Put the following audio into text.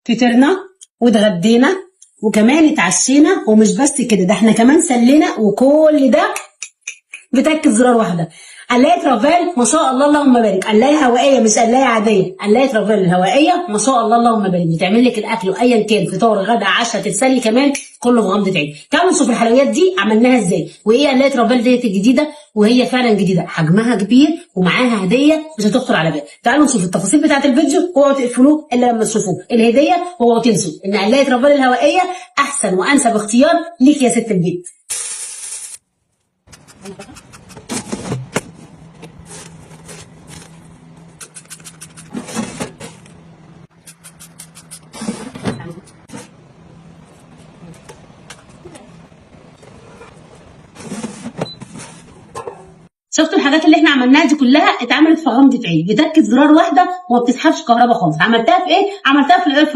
فطرنا واتغدينا وكمان اتعشينا، ومش بس كده، ده احنا كمان سلينا، وكل ده بتركز زرار واحده. قلايه رافال ما شاء الله اللهم بارك، قلايه هوائيه مش قلايه عاديه، قلايه رافال الهوائيه ما شاء الله اللهم بارك، بتعمل لك الاكل وايا كان فطار غدا عشاء تتسلي كمان كله في غمضه عين. تعالوا نشوف الحلويات دي عملناها ازاي، وايه قلايه رافال ديت الجديده، وهي فعلا جديده، حجمها كبير ومعاها هديه مش هتخطر على بال. تعالوا نشوف التفاصيل بتاعت الفيديو، اوعوا تقفلوه الا لما تشوفوه الهديه، واوعوا تنسوا ان قلايه رافال الهوائيه احسن وانسب اختيار ليك يا ست البيت. شفتوا الحاجات اللي احنا عملناها دي كلها اتعملت في غمضه عين، بتركز زرار واحده وما بتسحبش كهرباء خالص. عملتها في ايه؟ عملتها في الاير